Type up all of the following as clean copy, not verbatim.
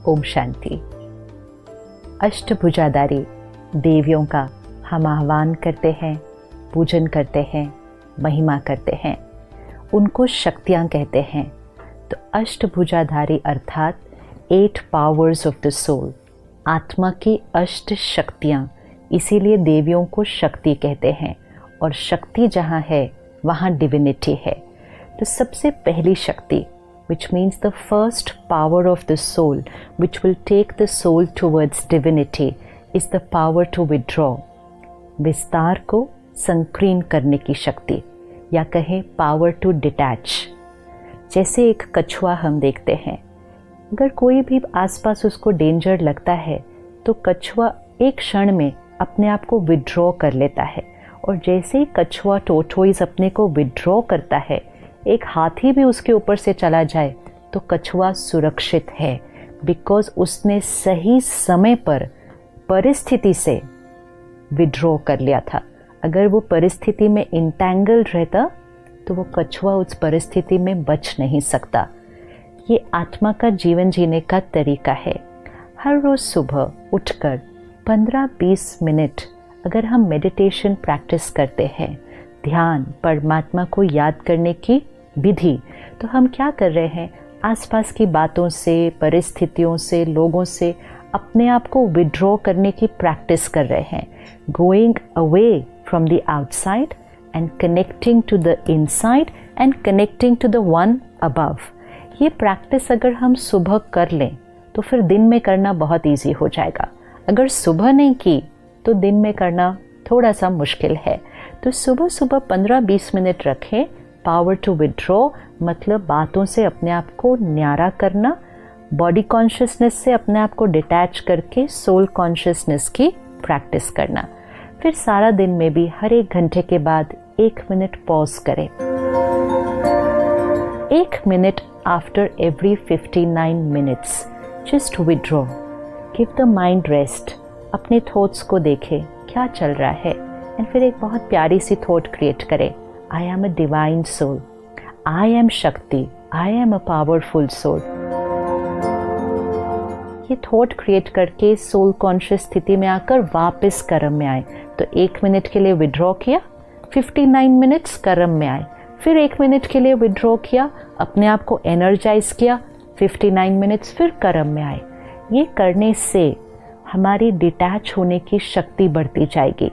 ओम शांति। अष्टभुजाधारी देवियों का हम आह्वान करते हैं, पूजन करते हैं, महिमा करते हैं। उनको शक्तियाँ कहते हैं। तो अष्टभुजाधारी अर्थात 8 पावर्स ऑफ द सोल, आत्मा की अष्ट शक्तियाँ, इसीलिए देवियों को शक्ति कहते हैं। और शक्ति जहाँ है वहाँ डिविनिटी है। तो सबसे पहली शक्ति, which means the first power of the soul, which will take the soul towards divinity, is the power to withdraw, विस्तार को संकीर्ण करने की शक्ति, या कहें power to detach। जैसे एक कछुआ हम देखते हैं, अगर कोई भी आसपास उसको डेंजर लगता है तो कछुआ एक क्षण में अपने आप को विड्रॉ कर लेता है। और जैसे ही कछुआ टोर्टोइज अपने को विड्रॉ करता है, एक हाथी भी उसके ऊपर से चला जाए तो कछुआ सुरक्षित है, बिकॉज उसने सही समय पर परिस्थिति से विड्रॉ कर लिया था। अगर वो परिस्थिति में इंटैंगल्ड रहता तो वो कछुआ उस परिस्थिति में बच नहीं सकता। ये आत्मा का जीवन जीने का तरीका है। हर रोज़ सुबह उठकर 15-20 मिनट अगर हम मेडिटेशन प्रैक्टिस करते हैं, ध्यान, परमात्मा को याद करने की विधि, तो हम क्या कर रहे हैं, आसपास की बातों से, परिस्थितियों से, लोगों से अपने आप को विड्रॉ करने की प्रैक्टिस कर रहे हैं। Going away from the outside and connecting to the inside and connecting to the one above. ये प्रैक्टिस अगर हम सुबह कर लें तो फिर दिन में करना बहुत ईजी हो जाएगा। अगर सुबह नहीं की तो दिन में करना थोड़ा सा मुश्किल है। तो सुबह सुबह 15-20 मिनट रखें। पावर टू विड्रॉ मतलब बातों से अपने आप को न्यारा करना, बॉडी कॉन्शियसनेस से अपने आप को डिटैच करके सोल कॉन्शियसनेस की प्रैक्टिस करना। फिर सारा दिन में भी हर 1 घंटे के बाद 1 मिनट पॉज करें। 1 minute after every 59 minutes just withdraw, give the mind rest. अपने थॉट्स को देखें क्या चल रहा है, एंड फिर एक बहुत प्यारी सी थॉट क्रिएट करें, I am a divine soul, I am shakti, I am a powerful soul. ये थॉट क्रिएट करके सोल कॉन्शियस स्थिति में आकर वापस कर्म में आए। तो 1 मिनट के लिए विड्रॉ किया, 59 मिनट्स कर्म में आए, फिर 1 मिनट के लिए विड्रॉ किया, अपने आप को एनर्जाइज किया, 59 मिनट्स फिर कर्म में आए। ये करने से हमारी डिटैच होने की शक्ति बढ़ती जाएगी।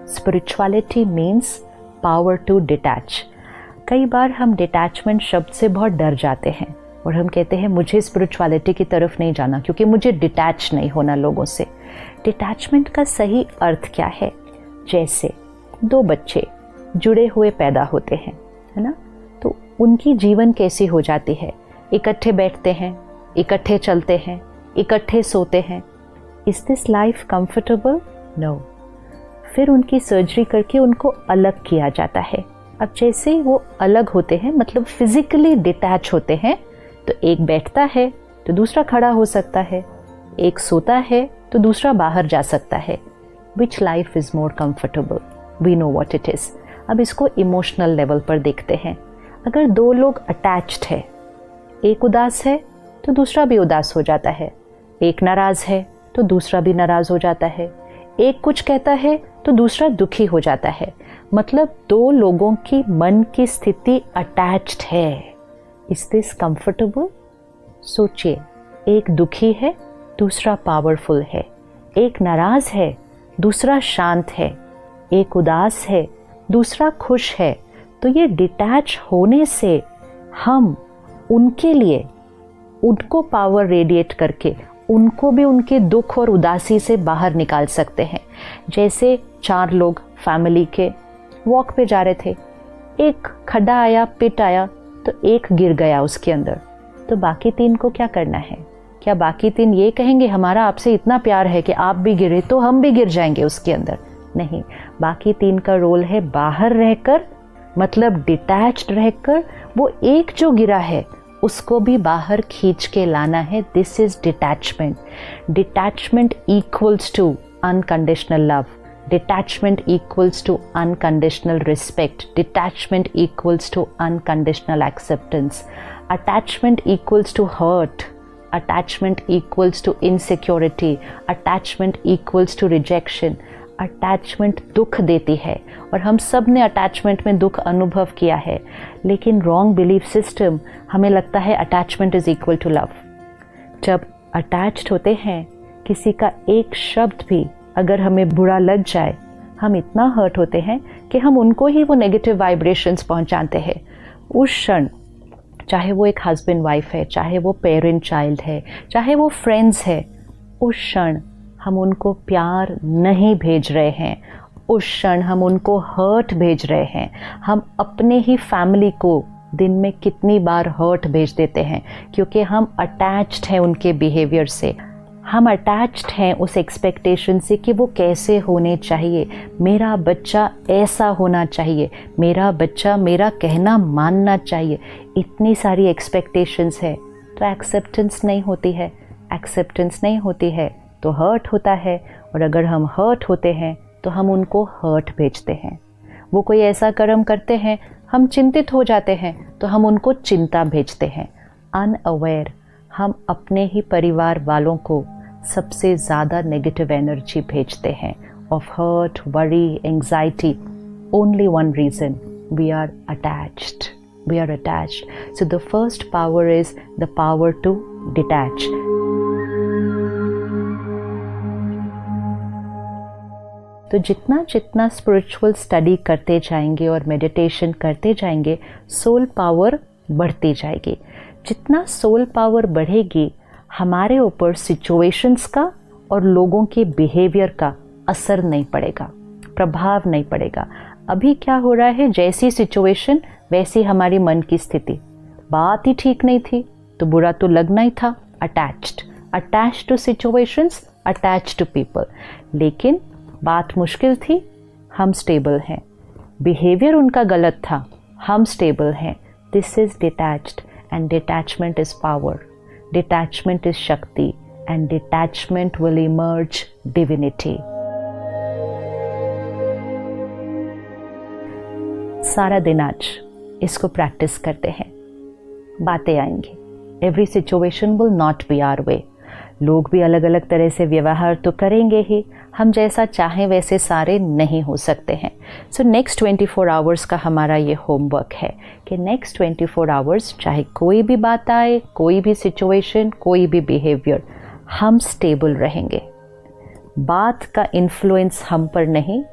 Spirituality means power to detach. कई बार हम डिटैचमेंट शब्द से बहुत डर जाते हैं और हम कहते हैं मुझे स्पिरिचुअलिटी की तरफ नहीं जाना क्योंकि मुझे डिटैच नहीं होना लोगों से। डिटैचमेंट का सही अर्थ क्या है? जैसे 2 बच्चे जुड़े हुए पैदा होते हैं, है ना, तो उनकी जीवन कैसी हो जाती है? इकट्ठे बैठते हैं, इकट्ठे चलते हैं, इकट्ठे सोते हैं। Is this life comfortable? No. फिर उनकी सर्जरी करके उनको अलग किया जाता है। अब जैसे ही वो अलग होते हैं, मतलब फिजिकली डिटैच होते हैं, तो एक बैठता है तो दूसरा खड़ा हो सकता है, एक सोता है तो दूसरा बाहर जा सकता है। Which life is more comfortable? We know what it is. अब इसको इमोशनल लेवल पर देखते हैं। अगर 2 लोग अटैच्ड है, एक उदास है तो दूसरा भी उदास हो जाता है, एक नाराज है तो दूसरा भी नाराज हो जाता है, एक कुछ कहता है तो दूसरा दुखी हो जाता है। मतलब 2 लोगों की मन की स्थिति अटैच्ड है। Is this comfortable? सोचिए, एक दुखी है, दूसरा पावरफुल है, एक नाराज है, दूसरा शांत है, एक उदास है, दूसरा खुश है। तो ये डिटैच होने से हम उनके लिए, उनको पावर रेडिएट करके उनको भी उनके दुख और उदासी से बाहर निकाल सकते हैं। जैसे 4 लोग फैमिली के वॉक पे जा रहे थे, एक खड्डा आया, पिट आया, तो एक गिर गया उसके अंदर, तो बाकी 3 को क्या करना है? क्या बाकी 3 ये कहेंगे हमारा आपसे इतना प्यार है कि आप भी गिरे तो हम भी गिर जाएंगे उसके अंदर? नहीं, बाकी 3 का रोल है बाहर रहकर, मतलब डिटैच्ड रहकर वो एक जो गिरा है उसको भी बाहर खींच के लाना है। This is detachment. Detachment equals to unconditional love, detachment equals to unconditional respect, detachment equals to unconditional acceptance, attachment equals to hurt, attachment equals to insecurity, attachment equals to rejection. Attachment दुख देती है और हम सब ने attachment में दुख अनुभव किया है, लेकिन रॉन्ग बिलीफ सिस्टम हमें लगता है attachment is equal to love. जब अटैच्ड होते हैं, किसी का एक शब्द भी अगर हमें बुरा लग जाए, हम इतना हर्ट होते हैं कि हम उनको ही वो नेगेटिव वाइब्रेशंस पहुंचाते हैं। उस क्षण, चाहे वो एक हस्बैंड वाइफ है, चाहे वो पेरेंट चाइल्ड है, चाहे वो फ्रेंड्स है, उस क्षण हम उनको प्यार नहीं भेज रहे हैं, उस क्षण हम उनको हर्ट भेज रहे हैं। हम अपने ही फैमिली को दिन में कितनी बार हर्ट भेज देते हैं, क्योंकि हम अटैच्ड हैं उनके बिहेवियर से। हम अटैच्ड हैं उस एक्सपेक्टेशन से कि वो कैसे होने चाहिए, मेरा बच्चा ऐसा होना चाहिए, मेरा बच्चा मेरा कहना मानना चाहिए। इतनी सारी एक्सपेक्टेशंस है तो एक्सेप्टेंस नहीं होती है। एक्सेप्टेंस नहीं होती है तो हर्ट होता है, और अगर हम हर्ट होते हैं तो हम उनको हर्ट भेजते हैं। वो कोई ऐसा कर्म करते हैं, हम चिंतित हो जाते हैं तो हम उनको चिंता भेजते हैं। अनअवेयर हम अपने ही परिवार वालों को सबसे ज़्यादा नेगेटिव एनर्जी भेजते हैं of hurt, worry, anxiety. Only one reason, we are attached. We are attached. So the first power is the power to detach. तो जितना जितना स्पिरिचुअल स्टडी करते जाएंगे और मेडिटेशन करते जाएंगे, सोल पावर बढ़ती जाएगी। जितना सोल पावर बढ़ेगी, हमारे ऊपर सिचुएशंस का और लोगों के बिहेवियर का असर नहीं पड़ेगा, प्रभाव नहीं पड़ेगा। अभी क्या हो रहा है, जैसी सिचुएशन वैसी हमारी मन की स्थिति। बात ही ठीक नहीं थी तो बुरा तो लगना ही था। Attached to situations, attached to people. लेकिन बात मुश्किल थी, हम स्टेबल हैं। बिहेवियर उनका गलत था, हम स्टेबल हैं। This is detached, and detachment is power. Detachment is shakti, and detachment will emerge divinity. सारा दिन आज इसको प्रैक्टिस करते हैं, बातें आएंगी। Every situation will not be our way. लोग भी अलग अलग तरह से व्यवहार तो करेंगे ही, हम जैसा चाहें वैसे सारे नहीं हो सकते हैं। सो नेक्स्ट 24 आवर्स का हमारा ये होमवर्क है कि नेक्स्ट 24 आवर्स चाहे कोई भी बात आए, कोई भी सिचुएशन, कोई भी बिहेवियर, हम स्टेबल रहेंगे। बात का इन्फ्लुएंस हम पर नहीं,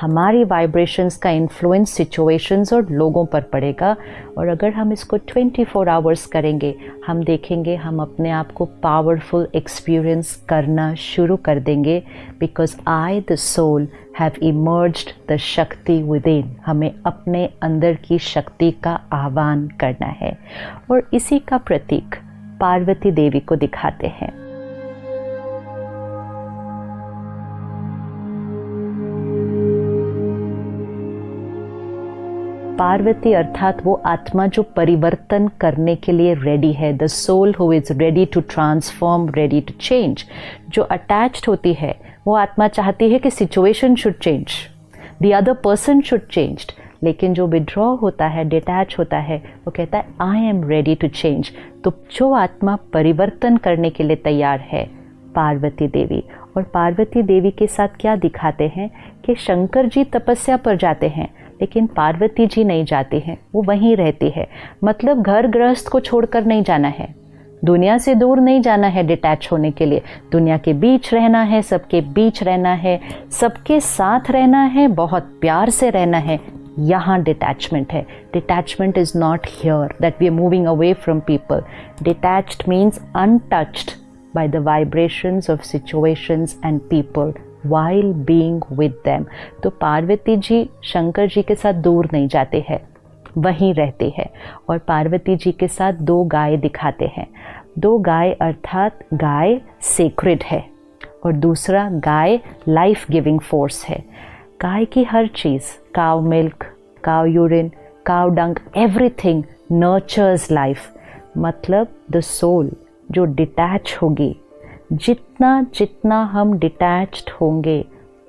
हमारी वाइब्रेशंस का इन्फ्लुएंस सिचुएशंस और लोगों पर पड़ेगा। और अगर हम इसको 24 आवर्स करेंगे, हम देखेंगे हम अपने आप को पावरफुल एक्सपीरियंस करना शुरू कर देंगे। Because I the soul have emerged the शक्ति विद इन। हमें अपने अंदर की शक्ति का आह्वान करना है, और इसी का प्रतीक पार्वती देवी को दिखाते हैं। पार्वती अर्थात वो आत्मा जो परिवर्तन करने के लिए रेडी है, the soul who is ready to transform, ready to change. जो अटैच्ड होती है वो आत्मा चाहती है कि situation should change, the other person should change. लेकिन जो विड्रॉ होता है, डिटैच होता है, वो कहता है I am ready to change. तो जो आत्मा परिवर्तन करने के लिए तैयार है, पार्वती देवी। और पार्वती देवी के साथ क्या दिखाते हैं कि शंकर जी तपस्या पर जाते हैं, लेकिन पार्वती जी नहीं जाती हैं, वो वहीं रहती है। मतलब घर गृहस्थ को छोड़कर नहीं जाना है, दुनिया से दूर नहीं जाना है डिटैच होने के लिए। दुनिया के बीच रहना है, सबके बीच रहना है, सबके साथ रहना है, बहुत प्यार से रहना है। यहाँ डिटैचमेंट है। Detachment is not here that we are moving away from people. Detached means untouched by the vibrations of situations and people while being with them। तो पार्वती जी शंकर जी के साथ दूर नहीं जाते हैं, वहीं रहते हैं। और पार्वती जी के साथ दो गाय दिखाते हैं। दो गाय अर्थात गाय सेक्रेड है, और दूसरा गाय लाइफ गिविंग फोर्स है। गाय की हर चीज़, काव मिल्क, काव यूरिन, काव डंग, एवरीथिंग नर्चर्स लाइफ। मतलब द सोल जो डिटैच होगी, जितना जितना हम डिटैच्ड होंगे,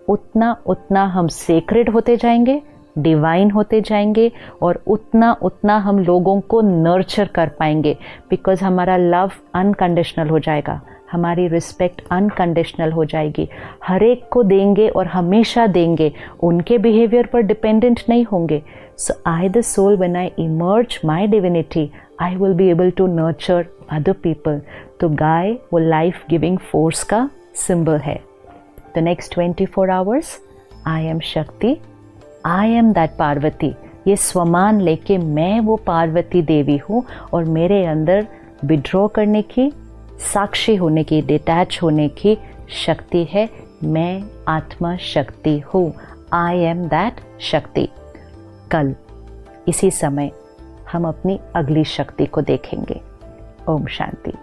उतना उतना हम सेक्रेड होते जाएंगे, डिवाइन होते जाएंगे और उतना उतना हम लोगों को नर्चर कर पाएंगे, बिकॉज हमारा लव अनकंडीशनल हो जाएगा, हमारी रिस्पेक्ट अनकंडीशनल हो जाएगी, हर एक को देंगे और हमेशा देंगे, उनके बिहेवियर पर डिपेंडेंट नहीं होंगे. So I the soul, when I emerge my divinity, I will be able to nurture other people. तो गाय वो लाइफ गिविंग फोर्स का सिंबल है. The next 24 hours I am shakti, I M that Parvati. ये स्वमान लेके मैं वो पार्वती देवी हूँ और मेरे अंदर विड्रॉ करने की, साक्षी होने की, डिटैच होने की शक्ति है. मैं आत्मा शक्ति हूँ. आई एम दैट शक्ति. कल इसी समय हम अपनी अगली शक्ति को देखेंगे. ओम शांति.